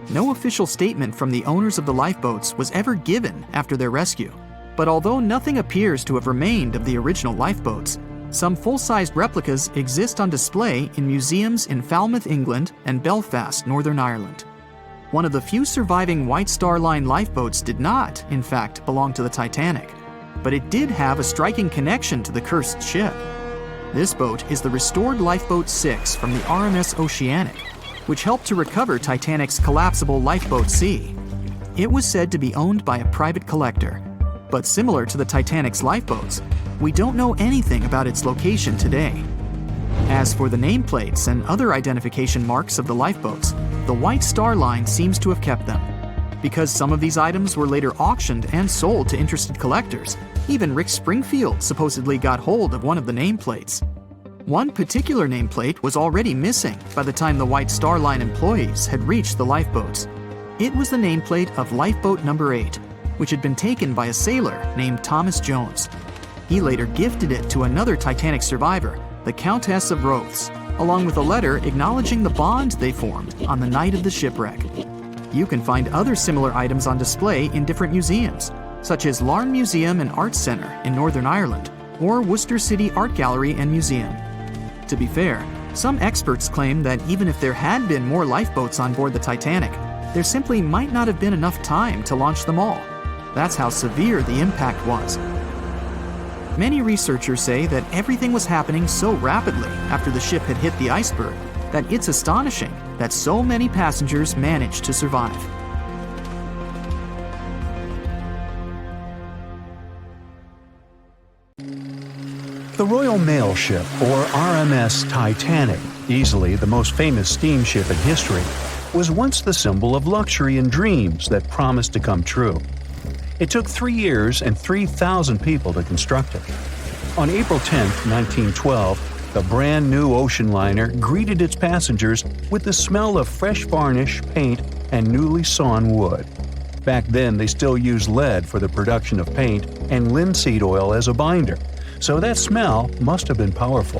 No official statement from the owners of the lifeboats was ever given after their rescue. But although nothing appears to have remained of the original lifeboats, some full-sized replicas exist on display in museums in Falmouth, England, and Belfast, Northern Ireland. One of the few surviving White Star Line lifeboats did not, in fact, belong to the Titanic, but it did have a striking connection to the cursed ship. This boat is the restored Lifeboat 6 from the RMS Oceanic, which helped to recover Titanic's collapsible Lifeboat C. It was said to be owned by a private collector, but similar to the Titanic's lifeboats, we don't know anything about its location today. As for the nameplates and other identification marks of the lifeboats, the White Star Line seems to have kept them. Because some of these items were later auctioned and sold to interested collectors, even Rick Springfield supposedly got hold of one of the nameplates. One particular nameplate was already missing by the time the White Star Line employees had reached the lifeboats. It was the nameplate of Lifeboat Number 8, which had been taken by a sailor named Thomas Jones. He later gifted it to another Titanic survivor, the Countess of Rothes, along with a letter acknowledging the bond they formed on the night of the shipwreck. You can find other similar items on display in different museums, such as Larne Museum and Arts Centre in Northern Ireland, or Worcester City Art Gallery and Museum. To be fair, some experts claim that even if there had been more lifeboats on board the Titanic, there simply might not have been enough time to launch them all. That's how severe the impact was. Many researchers say that everything was happening so rapidly after the ship had hit the iceberg that it's astonishing that so many passengers managed to survive. The Royal Mail Ship, or RMS Titanic, easily the most famous steamship in history, was once the symbol of luxury and dreams that promised to come true. It took 3 years and 3,000 people to construct it. On April 10, 1912, the brand new ocean liner greeted its passengers with the smell of fresh varnish, paint, and newly sawn wood. Back then, they still used lead for the production of paint and linseed oil as a binder, so that smell must have been powerful.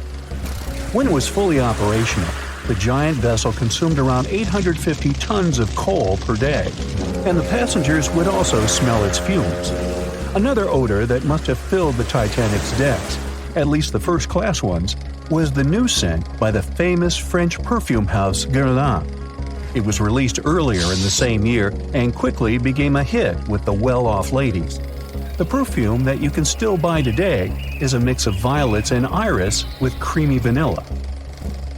When it was fully operational, the giant vessel consumed around 850 tons of coal per day, and the passengers would also smell its fumes. Another odor that must have filled the Titanic's decks, at least the first-class ones, was the new scent by the famous French perfume house Guerlain. It was released earlier in the same year and quickly became a hit with the well-off ladies. The perfume that you can still buy today is a mix of violets and iris with creamy vanilla.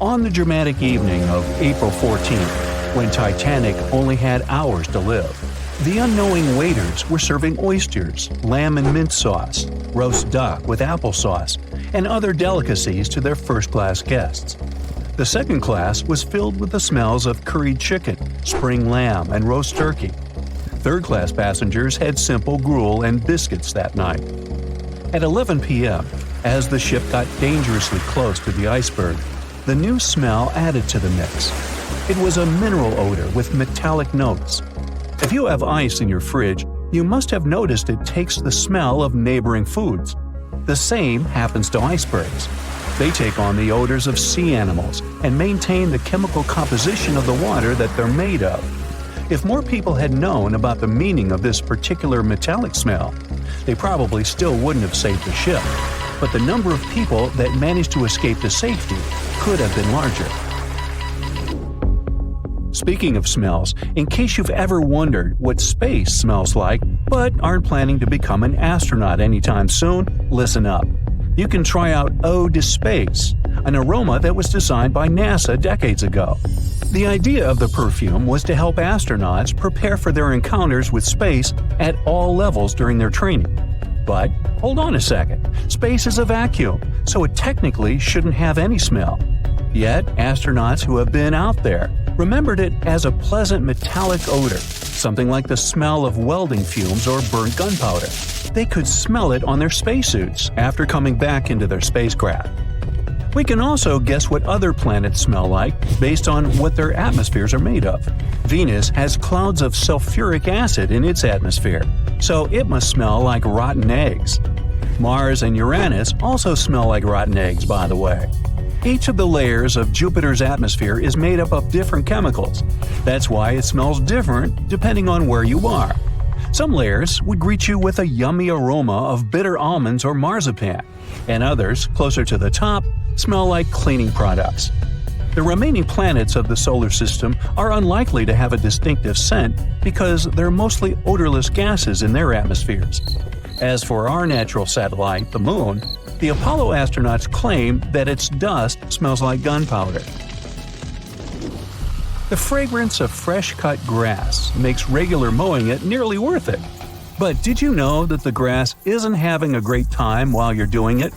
On the dramatic evening of April 14th, when Titanic only had hours to live, the unknowing waiters were serving oysters, lamb and mint sauce, roast duck with applesauce, and other delicacies to their first-class guests. The second class was filled with the smells of curried chicken, spring lamb, and roast turkey. Third-class passengers had simple gruel and biscuits that night. At 11 p.m., as the ship got dangerously close to the iceberg, the new smell added to the mix. It was a mineral odor with metallic notes. If you have ice in your fridge, you must have noticed it takes the smell of neighboring foods. The same happens to icebergs. They take on the odors of sea animals and maintain the chemical composition of the water that they're made of. If more people had known about the meaning of this particular metallic smell, they probably still wouldn't have saved the ship. But the number of people that managed to escape to safety could have been larger. Speaking of smells, in case you've ever wondered what space smells like but aren't planning to become an astronaut anytime soon, listen up. You can try out Ode to Space, an aroma that was designed by NASA decades ago. The idea of the perfume was to help astronauts prepare for their encounters with space at all levels during their training. But hold on a second, space is a vacuum, so it technically shouldn't have any smell. Yet, astronauts who have been out there remembered it as a pleasant metallic odor, something like the smell of welding fumes or burnt gunpowder. They could smell it on their spacesuits after coming back into their spacecraft. We can also guess what other planets smell like based on what their atmospheres are made of. Venus has clouds of sulfuric acid in its atmosphere, so it must smell like rotten eggs. Mars and Uranus also smell like rotten eggs, by the way. Each of the layers of Jupiter's atmosphere is made up of different chemicals. That's why it smells different depending on where you are. Some layers would greet you with a yummy aroma of bitter almonds or marzipan, and others, closer to the top, smell like cleaning products. The remaining planets of the solar system are unlikely to have a distinctive scent because they're mostly odorless gases in their atmospheres. As for our natural satellite, the Moon, the Apollo astronauts claim that its dust smells like gunpowder. The fragrance of fresh-cut grass makes regular mowing it nearly worth it. But did you know that the grass isn't having a great time while you're doing it?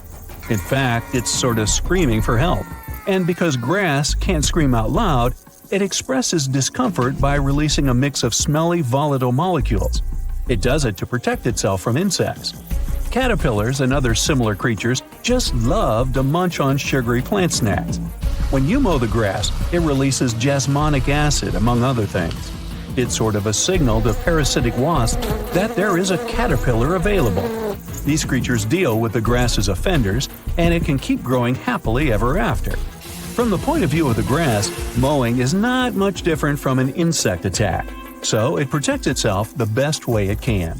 In fact, it's sort of screaming for help. And because grass can't scream out loud, it expresses discomfort by releasing a mix of smelly, volatile molecules. It does it to protect itself from insects. Caterpillars and other similar creatures just love to munch on sugary plant snacks. When you mow the grass, it releases jasmonic acid, among other things. It's sort of a signal to parasitic wasps that there is a caterpillar available. These creatures deal with the grass's offenders, and it can keep growing happily ever after. From the point of view of the grass, mowing is not much different from an insect attack, so it protects itself the best way it can.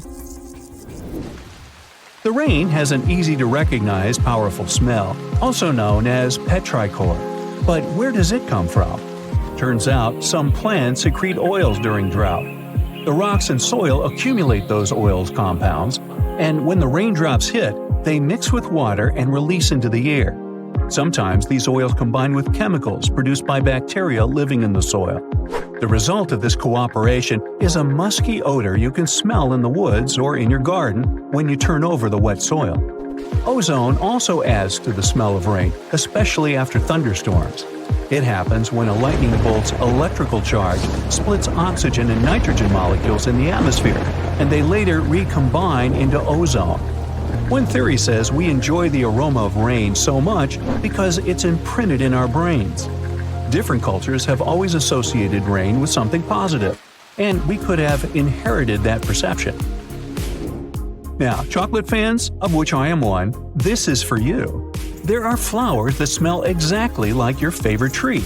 The rain has an easy-to-recognize powerful smell, also known as petrichor. But where does it come from? Turns out some plants secrete oils during drought. The rocks and soil accumulate those oils compounds, and when the raindrops hit, they mix with water and release into the air. Sometimes these oils combine with chemicals produced by bacteria living in the soil. The result of this cooperation is a musky odor you can smell in the woods or in your garden when you turn over the wet soil. Ozone also adds to the smell of rain, especially after thunderstorms. It happens when a lightning bolt's electrical charge splits oxygen and nitrogen molecules in the atmosphere, and they later recombine into ozone. One theory says we enjoy the aroma of rain so much because it's imprinted in our brains. Different cultures have always associated rain with something positive. and we could have inherited that perception. Now, chocolate fans, of which I am one, this is for you. There are flowers that smell exactly like your favorite tree.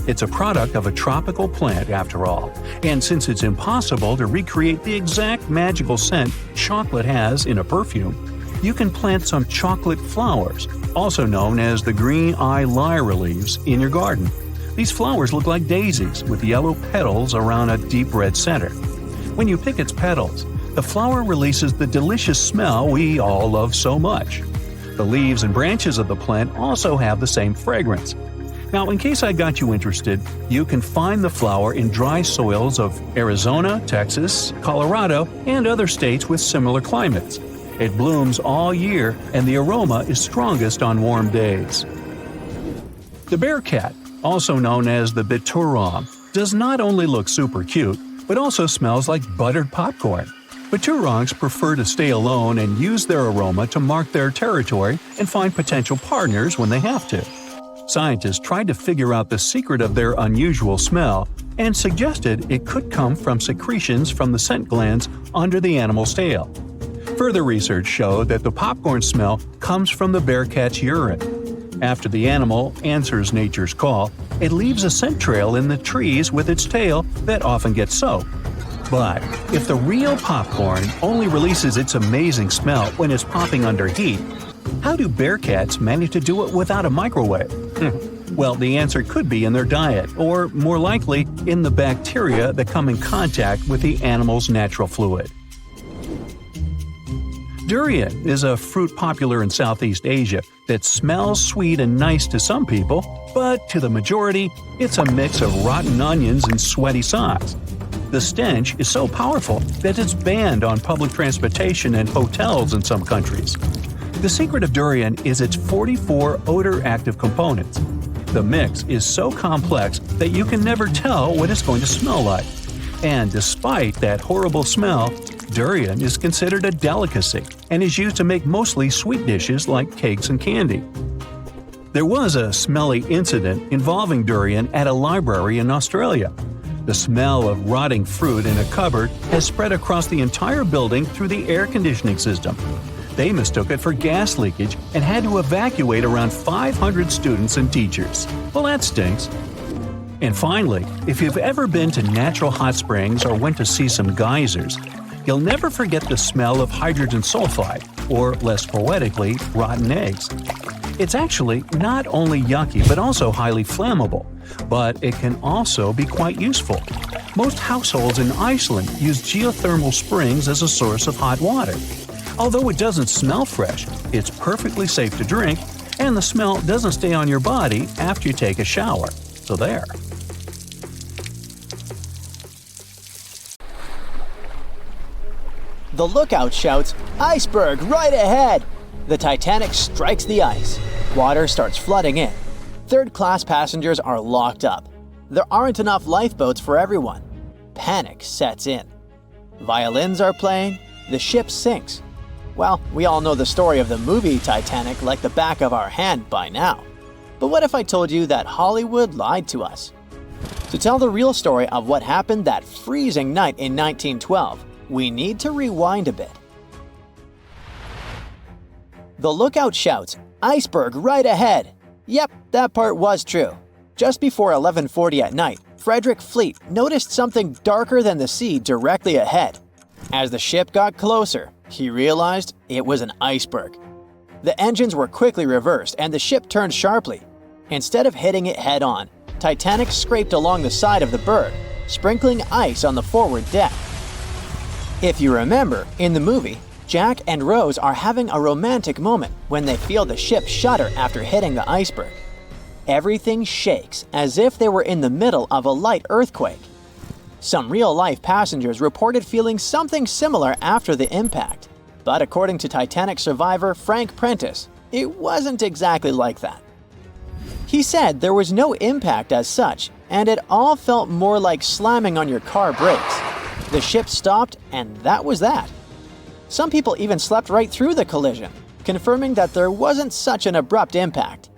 It's a product of a tropical plant, after all, and since it's impossible to recreate the exact magical scent chocolate has in a perfume, you can plant some chocolate flowers, also known as the green eye lyra leaves, in your garden. These flowers look like daisies with yellow petals around a deep red center. When you pick its petals, the flower releases the delicious smell we all love so much. The leaves and branches of the plant also have the same fragrance. Now, in case I got you interested, you can find the flower in dry soils of Arizona, Texas, Colorado, and other states with similar climates. It blooms all year, and the aroma is strongest on warm days. The bearcat, also known as the bituron, does not only look super cute, but also smells like buttered popcorn. Biturons prefer to stay alone and use their aroma to mark their territory and find potential partners when they have to. Scientists tried to figure out the secret of their unusual smell and suggested it could come from secretions from the scent glands under the animal's tail. Further research showed that the popcorn smell comes from the bearcat's urine. After the animal answers nature's call, it leaves a scent trail in the trees with its tail that often gets soaked. But if the real popcorn only releases its amazing smell when it's popping under heat, how do bearcats manage to do it without a microwave? Well, the answer could be in their diet, or more likely, in the bacteria that come in contact with the animal's natural fluid. Durian is a fruit popular in Southeast Asia that smells sweet and nice to some people, but to the majority, it's a mix of rotten onions and sweaty socks. The stench is so powerful that it's banned on public transportation and hotels in some countries. The secret of durian is its 44 odor-active components. The mix is so complex that you can never tell what it's going to smell like. And despite that horrible smell, durian is considered a delicacy and is used to make mostly sweet dishes like cakes and candy. There was a smelly incident involving durian at a library in Australia. The smell of rotting fruit in a cupboard has spread across the entire building through the air conditioning system. They mistook it for gas leakage and had to evacuate around 500 students and teachers. Well, that stinks. And finally, if you've ever been to natural hot springs or went to see some geysers, you'll never forget the smell of hydrogen sulfide, or less poetically, rotten eggs. It's actually not only yucky but also highly flammable, but it can also be quite useful. Most households in Iceland use geothermal springs as a source of hot water. Although it doesn't smell fresh, it's perfectly safe to drink, and the smell doesn't stay on your body after you take a shower. So there. The lookout shouts, "Iceberg right ahead!" The Titanic strikes the ice. Water starts flooding in. Third-class passengers are locked up. There aren't enough lifeboats for everyone. Panic sets in. Violins are playing. The ship sinks. Well, we all know the story of the movie Titanic like the back of our hand by now. But what if I told you that Hollywood lied to us? To tell the real story of what happened that freezing night in 1912, we need to rewind a bit. The lookout shouts, "Iceberg right ahead!" Yep, that part was true. Just before 11:40 at night, Frederick Fleet noticed something darker than the sea directly ahead. As the ship got closer, he realized it was an iceberg. The engines were quickly reversed and the ship turned sharply. Instead of hitting it head-on, Titanic scraped along the side of the berg, sprinkling ice on the forward deck. If you remember, in the movie, Jack and Rose are having a romantic moment when they feel the ship shudder after hitting the iceberg. Everything shakes as if they were in the middle of a light earthquake. Some real-life passengers reported feeling something similar after the impact. But according to Titanic survivor Frank Prentice, it wasn't exactly like that. He said there was no impact as such, and it all felt more like slamming on your car brakes. The ship stopped, and that was that. Some people even slept right through the collision, confirming that there wasn't such an abrupt impact.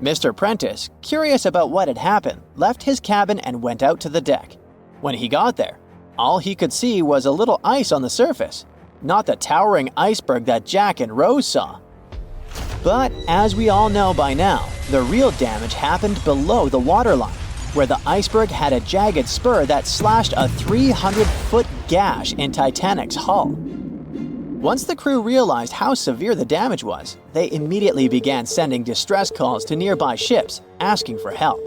Mr. Prentice, curious about what had happened, left his cabin and went out to the deck. When he got there, all he could see was a little ice on the surface, not the towering iceberg that Jack and Rose saw. But as we all know by now, the real damage happened below the waterline, where the iceberg had a jagged spur that slashed a 300-foot gash in Titanic's hull. Once the crew realized how severe the damage was, they immediately began sending distress calls to nearby ships, asking for help.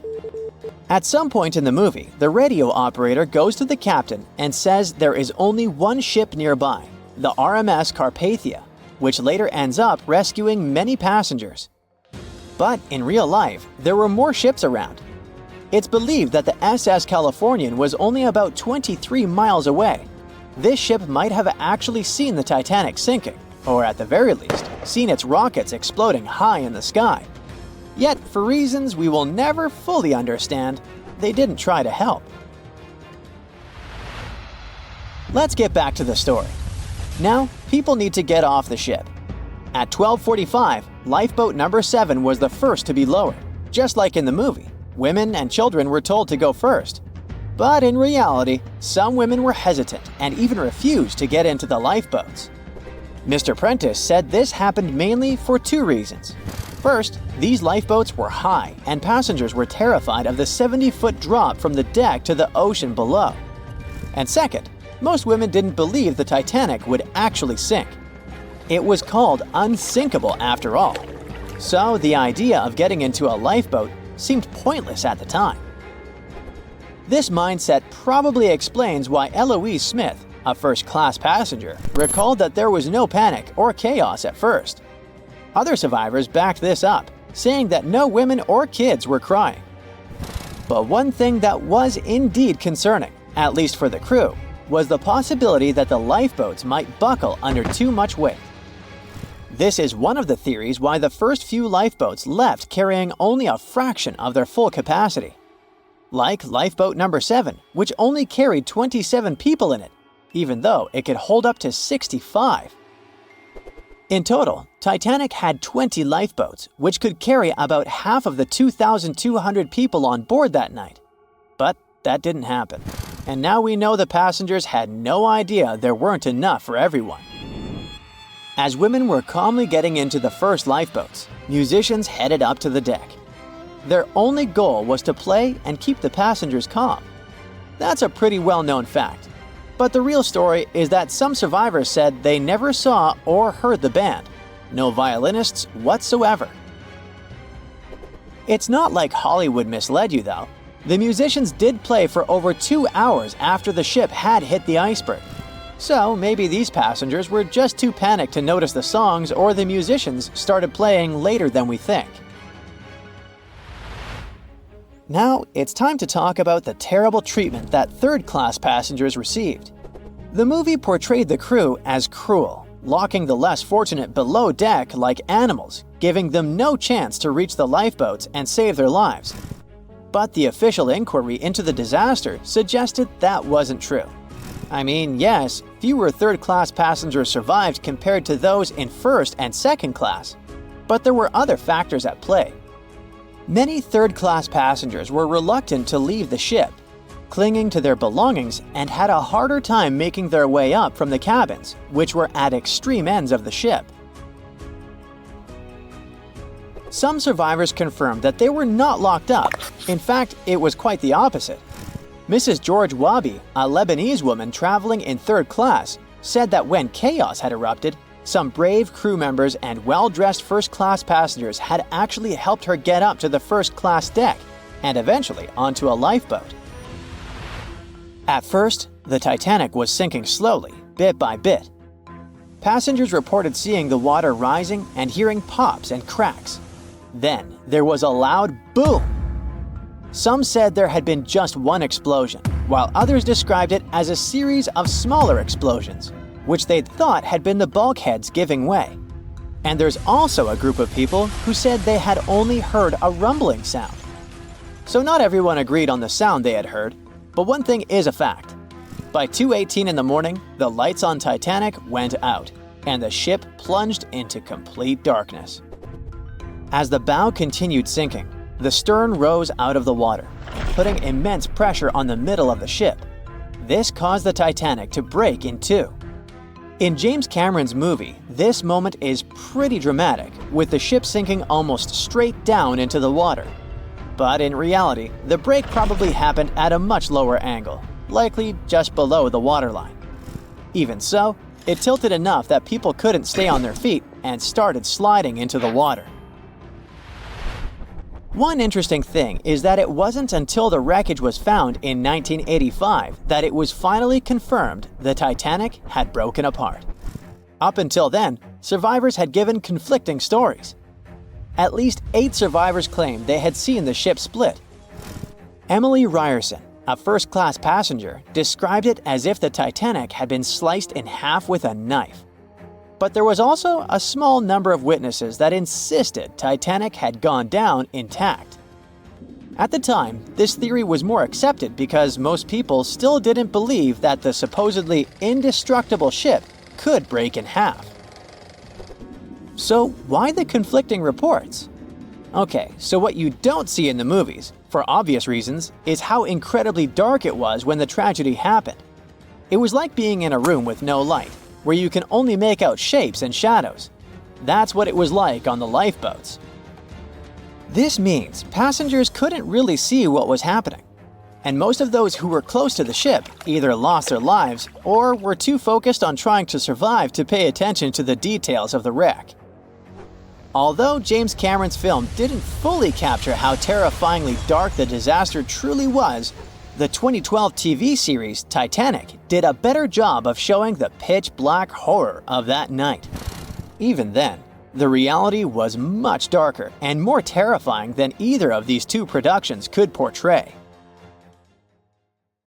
At some point in the movie, the radio operator goes to the captain and says there is only one ship nearby, the RMS Carpathia, which later ends up rescuing many passengers. But in real life, there were more ships around. It's believed that the SS Californian was only about 23 miles away. This ship might have actually seen the Titanic sinking, or at the very least, seen its rockets exploding high in the sky. Yet, for reasons we will never fully understand, they didn't try to help. Let's get back to the story. Now, people need to get off the ship. At 12:45, lifeboat number 7 was the first to be lowered. Just like in the movie, women and children were told to go first. But in reality, some women were hesitant and even refused to get into the lifeboats. Mr. Prentice said this happened mainly for 2 reasons. First, these lifeboats were high and passengers were terrified of the 70-foot drop from the deck to the ocean below. And second, most women didn't believe the Titanic would actually sink. It was called unsinkable after all. So the idea of getting into a lifeboat seemed pointless at the time. This mindset probably explains why Eloise Smith, a first-class passenger, recalled that there was no panic or chaos at first. Other survivors backed this up, saying that no women or kids were crying. But one thing that was indeed concerning, at least for the crew, was the possibility that the lifeboats might buckle under too much weight. This is one of the theories why the first few lifeboats left carrying only a fraction of their full capacity. Like lifeboat number 7, which only carried 27 people in it, even though it could hold up to 65. In total, Titanic had 20 lifeboats, which could carry about half of the 2,200 people on board that night. But that didn't happen. And now we know the passengers had no idea there weren't enough for everyone. As women were calmly getting into the first lifeboats, musicians headed up to the deck. Their only goal was to play and keep the passengers calm. That's a pretty well-known fact. But the real story is that some survivors said they never saw or heard the band. No violinists whatsoever. It's not like Hollywood misled you though. The musicians did play for over 2 hours after the ship had hit the iceberg. So maybe these passengers were just too panicked to notice the songs, or the musicians started playing later than we think. Now, it's time to talk about the terrible treatment that third-class passengers received. The movie portrayed the crew as cruel, locking the less fortunate below deck like animals, giving them no chance to reach the lifeboats and save their lives. But the official inquiry into the disaster suggested that wasn't true. I mean, yes, fewer third-class passengers survived compared to those in first and second class, but there were other factors at play. Many third-class passengers were reluctant to leave the ship, clinging to their belongings, and had a harder time making their way up from the cabins, which were at extreme ends of the ship. Some survivors confirmed that they were not locked up. In fact, it was quite the opposite. Mrs. George Wabi, a Lebanese woman traveling in third class, said that when chaos had erupted, some brave crew members and well-dressed first-class passengers had actually helped her get up to the first-class deck and eventually onto a lifeboat. At first, the Titanic was sinking slowly, bit by bit. Passengers reported seeing the water rising and hearing pops and cracks. Then, there was a loud boom. Some said there had been just one explosion, while others described it as a series of smaller explosions, which they'd thought had been the bulkheads giving way. And there's also a group of people who said they had only heard a rumbling sound. So not everyone agreed on the sound they had heard, but one thing is a fact. By 2:18 in the morning, the lights on Titanic went out, and the ship plunged into complete darkness. As the bow continued sinking, the stern rose out of the water, putting immense pressure on the middle of the ship, this caused the Titanic to break in two. In James Cameron's movie, this moment is pretty dramatic, with the ship sinking almost straight down into the water. But in reality, the break probably happened at a much lower angle, likely just below the waterline. Even so, it tilted enough that people couldn't stay on their feet and started sliding into the water. One interesting thing is that it wasn't until the wreckage was found in 1985 that it was finally confirmed the Titanic had broken apart. Up until then, survivors had given conflicting stories. At least 8 survivors claimed they had seen the ship split. Emily Ryerson, a first-class passenger, described it as if the Titanic had been sliced in half with a knife. But there was also a small number of witnesses that insisted Titanic had gone down intact. At the time, this theory was more accepted because most people still didn't believe that the supposedly indestructible ship could break in half. So why the conflicting reports? Okay, so what you don't see in the movies, for obvious reasons, is how incredibly dark it was when the tragedy happened. It was like being in a room with no light, where you can only make out shapes and shadows. That's what it was like on the lifeboats. This means passengers couldn't really see what was happening, and most of those who were close to the ship either lost their lives or were too focused on trying to survive to pay attention to the details of the wreck. Although James Cameron's film didn't fully capture how terrifyingly dark the disaster truly was, the 2012 TV series Titanic did a better job of showing the pitch-black horror of that night. Even then, the reality was much darker and more terrifying than either of these two productions could portray.